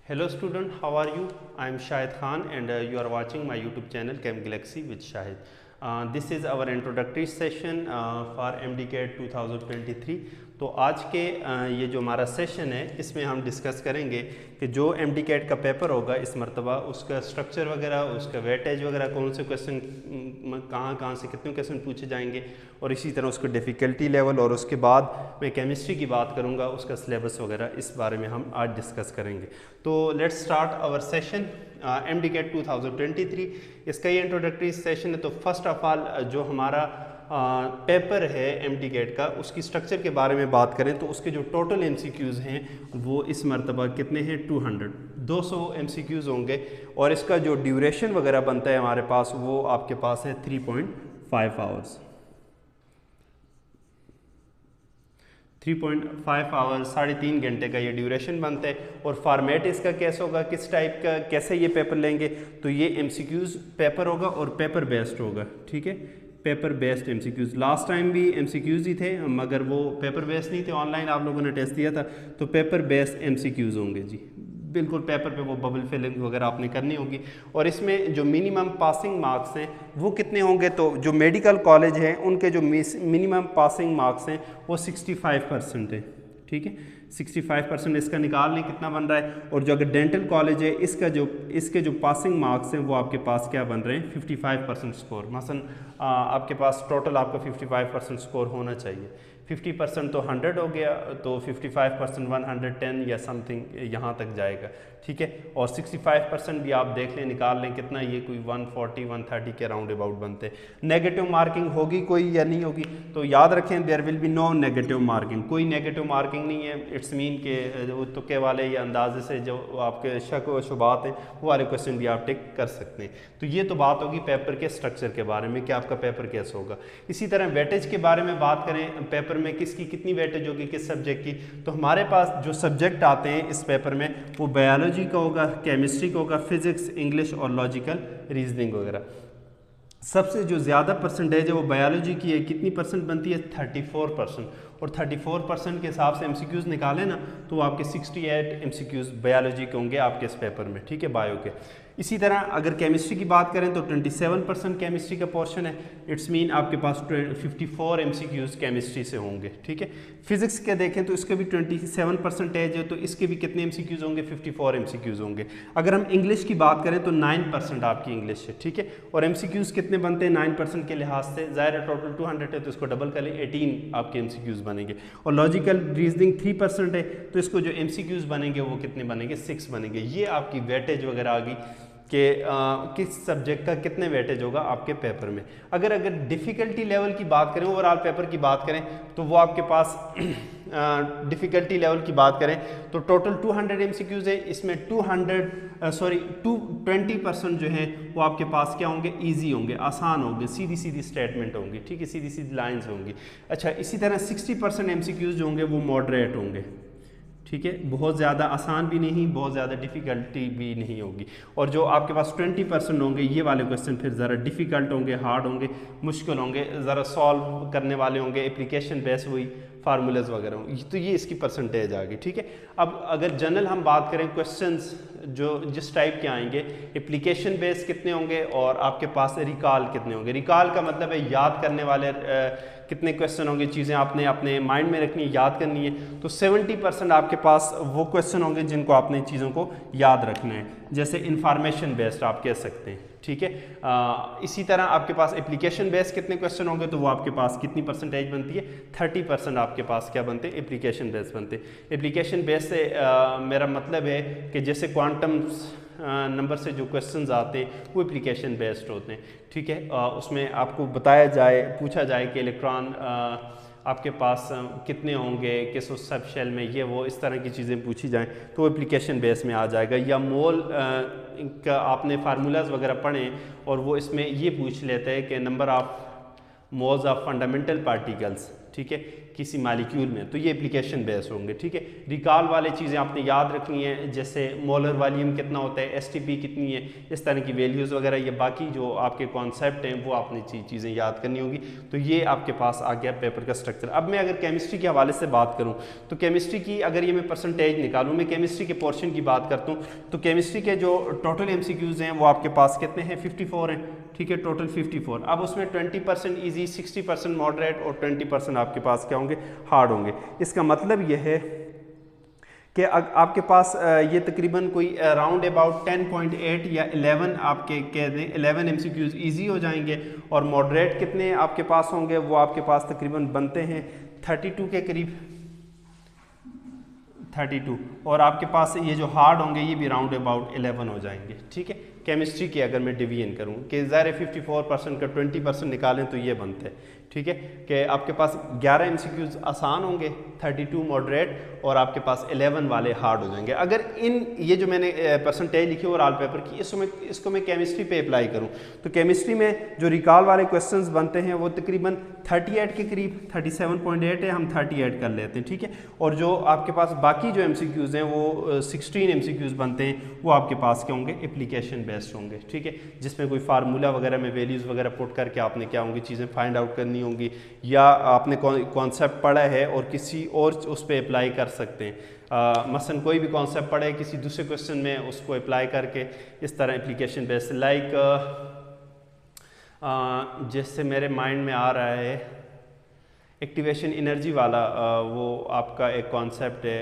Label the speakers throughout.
Speaker 1: Hello student, how are you? I am Shahid Khan and you are watching my YouTube channel Chem Galaxy with Shahid. This is our introductory session for MDCAT 2023. तो आज के ये जो हमारा session है इसमें हम discuss करेंगे कि जो MDCAT का पेपर होगा इस मरतबा उसका स्ट्रक्चर वगैरह, उसका वेटेज वगैरह, कौन से क्वेश्चन कहाँ से कितने क्वेश्चन पूछे जाएंगे और इसी तरह उसका डिफ़िकल्टी लेवल, और उसके बाद मैं केमिस्ट्री की बात करूँगा, उसका सिलेबस वगैरह इस बारे में हम आज डिस्कस करेंगे। तो let's start our session MDCAT 2023। इसका ये इंट्रोडक्टरी सेशन है। तो फर्स्ट ऑफ ऑल जो हमारा पेपर है MDCAT का, उसकी स्ट्रक्चर के बारे में बात करें तो उसके जो टोटल MCQs हैं वो इस मरतबा कितने हैं, 200 MCQs होंगे। और इसका जो ड्यूरेशन वगैरह बनता है हमारे पास वो आपके पास है 3.5 आवर्स। 3.5 आवर्स, 3.5 घंटे का ये ड्यूरेशन बनता है। और फॉर्मेट इसका कैसा होगा, किस टाइप का, कैसे ये पेपर लेंगे, तो ये MCQs पेपर होगा और पेपर बेस्ड होगा। ठीक है, paper based MCQs। Last time भी MCQs ही थे मगर वो पेपर बेस्ड नहीं थे, ऑनलाइन आप लोगों ने टेस्ट दिया था, तो पेपर बेस्ड MCQs होंगे जी। बिल्कुल पेपर पे वो बबल फिलिंग वगैरह आपने करनी होगी। और इसमें जो मिनिमम पासिंग मार्क्स हैं वो कितने होंगे, तो जो मेडिकल कॉलेज हैं उनके जो मिनिमम पासिंग मार्क्स हैं वो 65% है। ठीक है, 65% इसका निकाल लें कितना बन रहा है। और जो अगर डेंटल कॉलेज है इसके जो पासिंग मार्क्स हैं वो आपके पास क्या बन रहे हैं, 55% स्कोर। मसलन आपके पास टोटल आपका 55% स्कोर होना चाहिए। 50% तो 100 हो गया, तो 55% 110 या समथिंग यहाँ तक जाएगा। ठीक है, और 65% भी आप देख लें, निकाल लें कितना, ये कोई 140 130 के राउंड अबाउट बनते हैं। नेगेटिव मार्किंग होगी कोई या नहीं होगी, तो याद रखें there will be no negative marking. कोई नेगेटिव मार्किंग नहीं है। इट्स मीन के वो तुक्के वाले या अंदाजे से जो आपके शक व शुबात हैं वो वाले क्वेश्चन भी आप टिक कर सकते हैं। तो ये तो बात होगी पेपर के स्ट्रक्चर के बारे में कि आपका पेपर कैसा होगा। इसी तरह वेटेज के बारे में बात करें, पेपर में किसकी कितनी वेटेज होगी, किस सब्जेक्ट की, तो हमारे पास जो सब्जेक्ट आते हैं इस पेपर में वो बायोलॉजी का होगा, केमिस्ट्री का होगा, फिजिक्स, इंग्लिश और लॉजिकल रीजनिंग वगैरह। सबसे जो ज़्यादा परसेंटेज है वो बायोलॉजी की है। कितनी परसेंट बनती है, 34%। और 34% के हिसाब से MCQs निकालें ना तो आपके 68 MCQs बायोलॉजी के होंगे आपके इस पेपर में। ठीक है, बायो के। इसी तरह अगर केमिस्ट्री की बात करें तो 27% केमिस्ट्री का पोर्शन है। इट्स मीन आपके पास 54 MCQs केमिस्ट्री से होंगे। ठीक है, फिजिक्स के देखें तो इसके भी 27% है, तो इसके भी कितने MCQs होंगे, 54 MCQs होंगे। अगर हम इंग्लिश की बात करें तो 9% आपकी इंग्लिश है। ठीक है, और MCQs कितने बनते हैं 9% के लिहाज से, ज़ाहिर है टोटल 200 है तो इसको डबल कर लें, 18 आपके MCQs बनेंगे। और लॉजिकल रीजनिंग 3% है, तो इसको जो MCQs बनेंगे वो कितने बनेंगे, 6 बनेंगे। ये आपकी वेटेज वगैरह आ गई कि किस सब्जेक्ट का कितने वेटेज होगा आपके पेपर में। अगर डिफ़िकल्टी लेवल की बात करें, ओवरऑल पेपर की बात करें, तो वो आपके पास डिफ़िकल्टी लेवल की बात करें तो टोटल 200 MCQs है। इसमें 20% जो है वो आपके पास क्या होंगे, इजी होंगे, आसान होंगे, सीधी सीधी स्टेटमेंट होंगी। ठीक है, सीधी सीधी लाइंस होंगी। अच्छा, इसी तरह 60% MCQs जो होंगे वो मॉडरेट होंगे। ठीक है, बहुत ज़्यादा आसान भी नहीं, बहुत ज़्यादा डिफ़िकल्टी भी नहीं होगी। और जो आपके पास 20% होंगे ये वाले क्वेश्चन फिर ज़रा डिफ़िकल्ट होंगे, हार्ड होंगे, मुश्किल होंगे, ज़रा सॉल्व करने वाले होंगे, एप्लीकेशन बेस हुई, फार्मूलाज वगैरह होंगे, तो ये इसकी परसेंटेज आ गई। ठीक है, अब अगर जनरल हम बात करें क्वेश्चंस जो जिस टाइप के आएंगे, एप्लीकेशन बेस कितने होंगे और आपके पास रिकॉल कितने होंगे। रिकॉल का मतलब है याद करने वाले कितने क्वेश्चन होंगे, चीज़ें आपने अपने माइंड में रखनी है, याद करनी है। तो 70% आपके पास वो क्वेश्चन होंगे जिनको आपने चीज़ों को याद रखना है, जैसे इंफॉर्मेशन बेस्ड आप कह सकते हैं। ठीक है, इसी तरह आपके पास एप्लीकेशन बेस कितने क्वेश्चन होंगे, तो वो आपके पास कितनी परसेंटेज बनती है, 30% आपके पास क्या बनते हैं, एप्लीकेशन बेस बनते हैं। एप्लीकेशन बेस से मेरा मतलब है कि जैसे क्वांटम नंबर से जो क्वेश्चंस आते हैं वो एप्लीकेशन बेस्ड होते हैं। ठीक है, उसमें आपको बताया जाए, पूछा जाए कि इलेक्ट्रॉन आपके पास कितने होंगे, किस उस सब शेल में, ये वो इस तरह की चीज़ें पूछी जाएं तो वो एप्लीकेशन बेस में आ जाएगा। या मोल का आपने फार्मूलाज वगैरह पढ़ें और वो इसमें ये पूछ लेते हैं कि number of moles of fundamental particles. ठीक है, किसी मालिक्यूल में, तो ये एप्लीकेशन बेस्ड होंगे। ठीक है, रिकॉल वाली चीज़ें आपने याद रखनी है, जैसे मोलर वॉल्यूम कितना होता है, एसटीपी कितनी है, इस तरह की वैल्यूज़ वगैरह, ये बाकी जो आपके कॉन्सेप्ट हैं वो आपने चीज़ें याद करनी होगी। तो ये आपके पास आ गया पेपर का स्ट्रक्चर। अब मैं अगर केमिस्ट्री के हवाले से बात करूँ तो केमिस्ट्री की अगर ये मैं परसेंटेज निकालूँ, मैं केमिस्ट्री के पोर्शन की बात करता हूँ, तो केमिस्ट्री के जो टोटल MCQs हैं वो आपके पास कितने हैं, 54 हैं। ठीक है, टोटल 54। अब उसमें 20% ईजी, 60% मॉडरेट और 20% आपके पास क्या होंगे, हार्ड होंगे। इसका मतलब यह है कि आपके पास ये तकरीबन कोई अराउंड अबाउट 10.8 या 11 आपके कह दें 11 MCQs ईजी हो जाएंगे, और मॉडरेट कितने आपके पास होंगे, वो आपके पास तकरीबन बनते हैं 32 के करीब, 32, और आपके पास ये जो हार्ड होंगे ये भी राउंड अबाउट 11 हो जाएंगे। ठीक है, केमिस्ट्री की अगर मैं डिवीजन करूँ कि ज़ाहिर 54% का 20% निकालें तो ये बनते हैं। ठीक है, कि आपके पास 11 MCQs आसान होंगे, 32 मॉडरेट, और आपके पास 11 वाले हार्ड हो जाएंगे। अगर इन ये जो मैंने परसेंटेज लिखी ओवरऑल पेपर की, इसको मैं केमिस्ट्री पे अप्लाई करूं तो केमिस्ट्री में जो रिकॉल वाले क्वेश्चंस बनते हैं वो तकरीबन 38 के करीब, 37.8 है, हम 38 कर लेते हैं। ठीक है, और जो आपके पास बाकी जो MCQs हैं वो 16 MCQs बनते हैं, वो आपके पास क्या होंगे, एप्लीकेशन बेस्ड होंगे। ठीक है, जिसमें कोई फार्मूला वगैरह में वैल्यूज़ वगैरह पुट करके आपने क्या होंगी चीज़ें फाइंड आउट करनी होंगी, या आपने कॉन्सेप्ट पढ़ा है और किसी और उस पर अप्लाई कर सकते हैं। मसलन कोई भी कॉन्सेप्ट पढ़े किसी दूसरे क्वेश्चन में उसको अप्लाई करके इस तरह एप्लीकेशन बेस्ड, लाइक जैसे मेरे माइंड में आ रहा है एक्टिवेशन एनर्जी वाला, वो आपका एक कॉन्सेप्ट है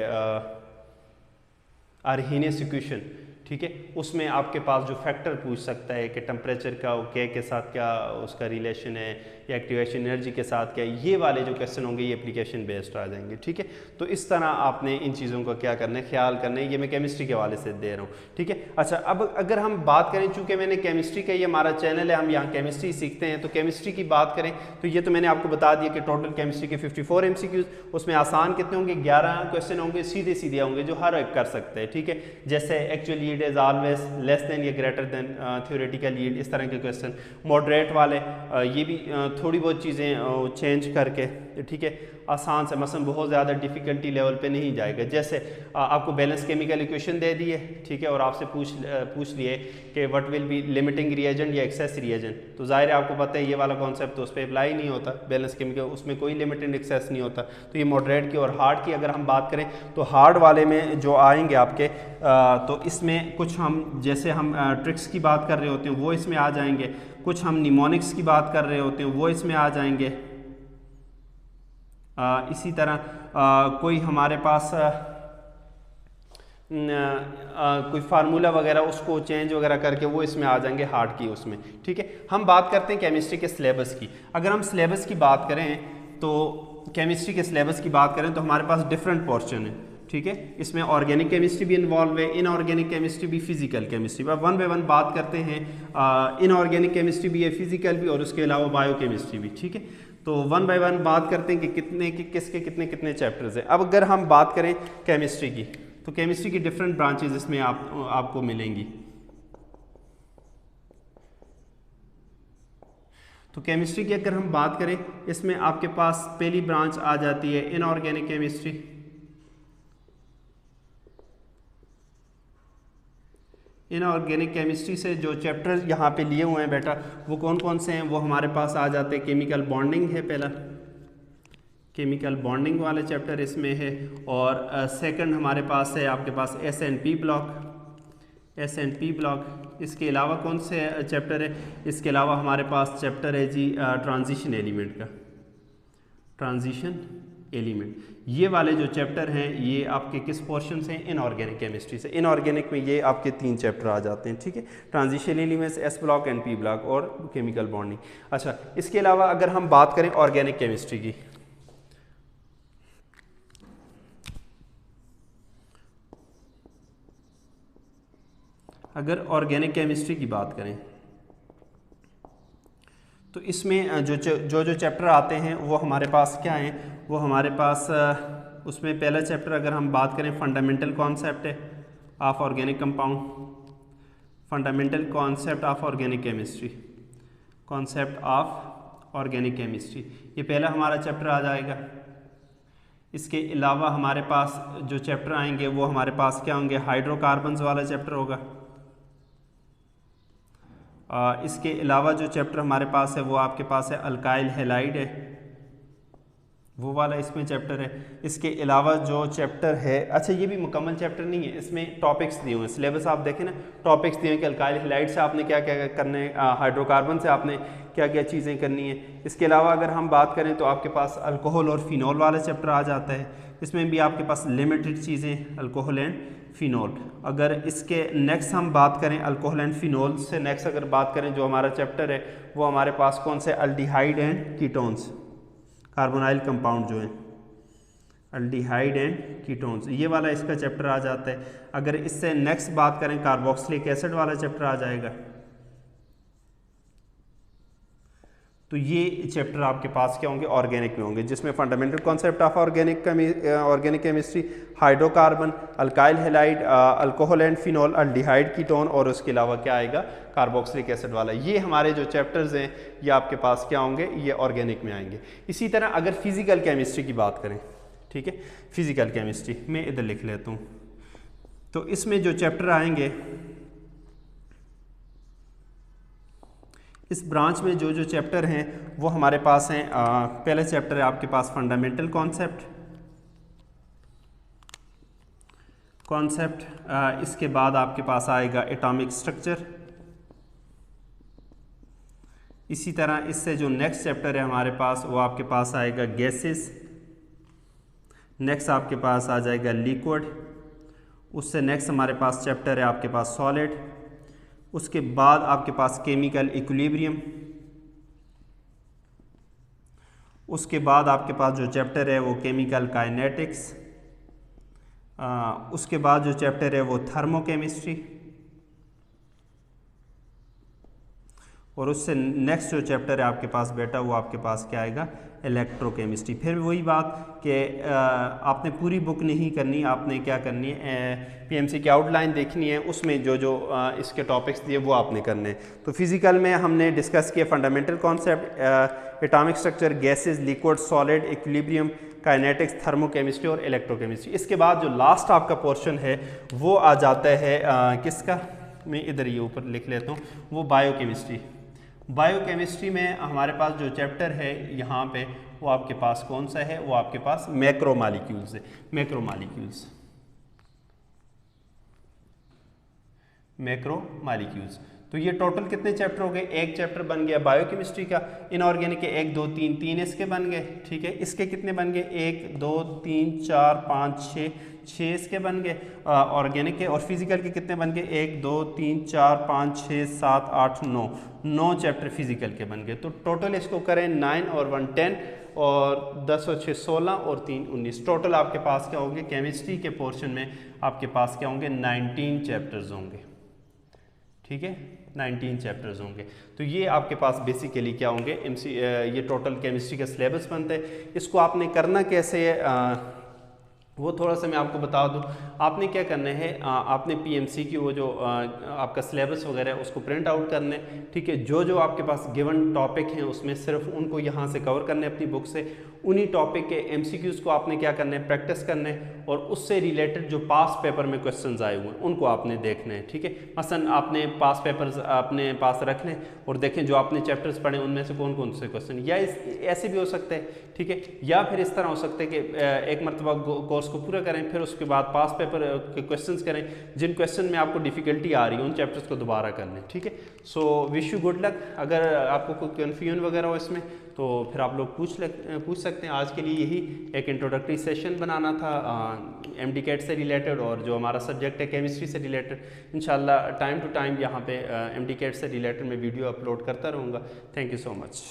Speaker 1: आर्हीनियस इक्वेशन। ठीक है, उसमें आपके पास जो फैक्टर पूछ सकता है कि टेम्परेचर का के साथ क्या उसका रिलेशन है, या एक्टिवेशन एनर्जी के साथ क्या, ये वाले जो क्वेश्चन होंगे ये एप्लीकेशन बेस्ड आ जाएंगे। ठीक है, तो इस तरह आपने इन चीज़ों का क्या करना है, ख्याल करना है। ये मैं केमिस्ट्री के हवाले से दे रहा हूँ। ठीक है, अच्छा, अब अगर हम बात करें, चूँकि मैंने केमिस्ट्री का ये हमारा चैनल है, हम यहाँ केमिस्ट्री सीखते हैं, तो केमिस्ट्री की बात करें तो ये तो मैंने आपको बता दिया कि टोटल केमिस्ट्री के 54 MCQs, उसमें आसान कितने होंगे, 11 क्वेश्चन होंगे, सीधे सीधे होंगे जो हर एक कर सकते हैं। ठीक है, जैसे actual yield is always less than या ग्रेटर देन थ्योरेटिकल यील्ड, इस तरह के क्वेश्चन। मॉडरेट वाले ये भी थोड़ी बहुत चीज़ें चेंज करके, ठीक है, आसान से, मसलन बहुत ज़्यादा डिफ़िकल्टी लेवल पे नहीं जाएगा। जैसे आपको बैलेंस केमिकल इक्वेशन दे दी है, ठीक है, और आपसे पूछ लिए कि what will be limiting reagent या एक्सेस रिएजेंट, तो ज़ाहिर है आपको पता है ये वाला कॉन्सेप्ट तो उस पर अप्लाई नहीं होता, बैलेंस केमिकल उसमें कोई लिमिटेड एक्सेस नहीं होता। तो ये मॉडरेट की। और हार्ड की अगर हम बात करें तो हार्ड वाले में जो आएंगे आपके तो इसमें कुछ हम जैसे हम ट्रिक्स की बात कर रहे होते हैं वो इसमें आ जाएंगे, कुछ हम निमोनिक्स की बात कर रहे होते हैं वो इसमें आ जाएंगे। इसी तरह कोई हमारे पास कोई फार्मूला वगैरह उसको चेंज वगैरह करके वो इसमें आ जाएंगे हार्ड की उसमें। ठीक है, हम बात करते हैं केमिस्ट्री के सिलेबस की। अगर हम सिलेबस की बात करें तो केमिस्ट्री के सिलेबस की बात करें तो हमारे पास डिफरेंट पोर्शन है। ठीक है, इसमें ऑर्गेनिक केमिस्ट्री भी इन्वॉल्व है, इनऑर्गेनिक केमिस्ट्री भी, फिजिकल केमिस्ट्री। अब वन बाय वन बात करते हैं। इनऑर्गेनिक केमिस्ट्री भी है, फिजिकल भी, और उसके अलावा बायो केमिस्ट्री भी। ठीक है, तो वन बाय वन बात करते हैं कि किसके कितने चैप्टर्स हैं। अब अगर हम बात करें केमिस्ट्री की तो केमिस्ट्री की डिफरेंट ब्रांचेज इसमें आपको मिलेंगी। तो केमिस्ट्री की अगर हम बात करें इसमें आपके पास पहली ब्रांच आ जाती है इनऑर्गेनिक केमिस्ट्री। इनऑर्गेनिक केमिस्ट्री से जो चैप्टर यहाँ पे लिए हुए हैं बेटा वो कौन कौन से हैं, वो हमारे पास आ जाते हैं। केमिकल बॉन्डिंग है पहला, केमिकल बॉन्डिंग वाला चैप्टर इसमें है। और सेकंड हमारे पास है आपके पास SNP ब्लॉक, SNP ब्लॉक। इसके अलावा कौन से चैप्टर है, इसके अलावा हमारे पास चैप्टर है जी ट्रांजिशन एलिमेंट का, ट्रांजिशन एलिमेंट। ये वाले जो चैप्टर हैं ये आपके किस पोर्शन से हैं, इनऑर्गेनिक केमिस्ट्री से। इनऑर्गेनिक में ये आपके 3 चैप्टर आ जाते हैं। ठीक है, transition elements, S block and P block, और केमिकल बॉन्डिंग। अच्छा, इसके अलावा अगर हम बात करें ऑर्गेनिक केमिस्ट्री की, अगर ऑर्गेनिक केमिस्ट्री की बात करें तो इसमें जो चैप्टर आते हैं वो हमारे पास क्या हैं, वो हमारे पास उसमें पहला चैप्टर अगर हम बात करें फंडामेंटल कॉन्सेप्ट है of organic compound, fundamental concept of organic chemistry, concept of organic chemistry, ये पहला हमारा चैप्टर आ जाएगा। इसके अलावा हमारे पास जो चैप्टर आएंगे वो हमारे पास क्या होंगे, हाइड्रोकार्बन्स वाला चैप्टर होगा। इसके अलावा जो चैप्टर हमारे पास है वो आपके पास है अल्काइल हैलाइड है, वो वाला इसमें चैप्टर है। इसके अलावा जो चैप्टर है, अच्छा ये भी मुकम्मल चैप्टर नहीं है, इसमें टॉपिक्स दिए हुए हैं। सिलेबस आप देखें ना, टॉपिक्स दिए हैं कि अल्काइल हैलाइड से आपने क्या क्या करने, हाइड्रोकार्बन से आपने क्या क्या चीज़ें करनी है। इसके अलावा अगर हम बात करें तो आपके पास अल्कोहल और फिनॉल वाला चैप्टर आ जाता है। इसमें भी आपके पास लिमिटेड चीज़ें, अल्कोहल एंड फिनॉल। अगर इसके नेक्स्ट हम बात करें अल्कोहल एंड फिनॉल से नेक्स्ट अगर बात करें जो हमारा चैप्टर है वो हमारे पास कौन से, aldehyde and ketones, carbonyl compound जो है अल्डिहाइड एंड कीटोन्स, ये वाला इसका चैप्टर आ जाता है। अगर इससे नेक्स्ट बात करें कार्बोक्सिलिक एसिड वाला चैप्टर आ जाएगा। तो ये चैप्टर आपके पास क्या होंगे, ऑर्गेनिक में होंगे, जिसमें fundamental concept of organic chemistry, hydrocarbon, alkyl halide, alcohol and phenol, aldehyde, ketone और उसके अलावा क्या आएगा, कार्बोक्सिलिक एसिड वाला। ये हमारे जो चैप्टर्स हैं ये आपके पास क्या होंगे, ये ऑर्गेनिक में आएंगे। इसी तरह अगर फिजिकल केमिस्ट्री की बात करें, ठीक है, फिजिकल केमिस्ट्री मैं इधर लिख लेता हूँ, तो इसमें जो चैप्टर आएंगे, इस ब्रांच में जो जो चैप्टर हैं वो हमारे पास हैं। पहला चैप्टर है आपके पास फंडामेंटल कॉन्सेप्ट, इसके बाद आपके पास आएगा एटॉमिक स्ट्रक्चर। इसी तरह इससे जो नेक्स्ट चैप्टर है हमारे पास वो आपके पास आएगा गैसेस। नेक्स्ट आपके पास आ जाएगा लिक्विड। उससे नेक्स्ट हमारे पास चैप्टर है आपके पास सॉलिड। उसके बाद आपके पास केमिकल इक्विलिब्रियम। उसके बाद आपके पास जो चैप्टर है वो केमिकल काइनेटिक्स। उसके बाद जो चैप्टर है वो थर्मोकेमिस्ट्री। और उससे नेक्स्ट जो चैप्टर है आपके पास बेटा वो आपके पास क्या आएगा, इलेक्ट्रोकेमिस्ट्री। फिर वही बात कि आपने पूरी बुक नहीं करनी, आपने क्या करनी है, पीएमसी की आउटलाइन देखनी है, उसमें जो जो इसके टॉपिक्स दिए वो आपने करने हैं। तो फिजिकल में हमने डिस्कस किया fundamental concept, atomic structure, gases, liquid, solid, equilibrium, kinetics, thermochemistry और इलेक्ट्रोकेमिस्ट्री। इसके बाद जो लास्ट आपका पोर्शन है वो आ जाता है किसका, मैं इधर ये ऊपर लिख लेता हूँ, वो बायोकेमिस्ट्री। बायोकेमिस्ट्री में हमारे पास जो चैप्टर है यहाँ पे वो आपके पास कौन सा है, वो आपके पास मैक्रोमॉलिक्यूल्स है। मैक्रोमॉलिक्यूल्स। तो ये टोटल कितने चैप्टर हो गए, एक चैप्टर बन गया बायोकेमिस्ट्री का। इनऑर्गेनिक के 1 2 3 3 इसके बन गए, ठीक है। इसके कितने बन गए, 1 2 3 4 5 6 इसके बन गए ऑर्गेनिक के। और फिजिकल के कितने बन गए, 1 2 3 4 5 6 7 8 9 चैप्टर फिजिकल के बन गए। तो टोटल इसको करें 9 और 1 10 और 10 और 6 16 और 3 19। टोटल आपके पास क्या होंगे, केमिस्ट्री के पोर्शन में आपके पास क्या होंगे, 19 चैप्टर्स होंगे, ठीक है, 19 चैप्टर्स होंगे। तो ये आपके पास बेसिकली क्या होंगे, ये टोटल केमिस्ट्री का सिलेबस बनता है। इसको आपने करना कैसे है वो थोड़ा सा मैं आपको बता दूं। आपने क्या करना है, आपने पीएमसी की वो जो आपका सिलेबस वगैरह है उसको प्रिंट आउट करना है, ठीक है। जो जो आपके पास गिवन टॉपिक हैं उसमें सिर्फ उनको यहाँ से कवर करने अपनी बुक से। उन्हीं टॉपिक के एमसीक्यूज को आपने क्या करना है, प्रैक्टिस करना है। और उससे रिलेटेड जो पास पेपर में क्वेश्चंस आए हुए हैं उनको आपने देखना है, ठीक है। मसलन आपने पास पेपर्स अपने पास रख लें और देखें जो आपने चैप्टर्स पढ़े उनमें से कौन कौन से क्वेश्चन, या ऐसे भी हो सकते हैं, ठीक है। या फिर इस तरह हो सकते हैं कि एक मरतबा कोर्स को पूरा करें, फिर उसके बाद पास पेपर के क्वेश्चंस करें। जिन क्वेश्चन में आपको डिफिकल्टी आ रही है उन चैप्टर्स को दोबारा कर लें, ठीक है। So wish you good luck. अगर आपको कोई कन्फ्यूजन वगैरह हो इसमें तो फिर आप लोग पूछ सकते हैं। आज के लिए यही एक इंट्रोडक्टरी सेशन बनाना था MD-CAT से रिलेटेड और जो हमारा सब्जेक्ट है केमिस्ट्री से रिलेटेड। इंशाल्लाह टाइम टू टाइम यहाँ पे MD-CAT से रिलेटेड मैं वीडियो अपलोड करता रहूँगा। Thank you so much.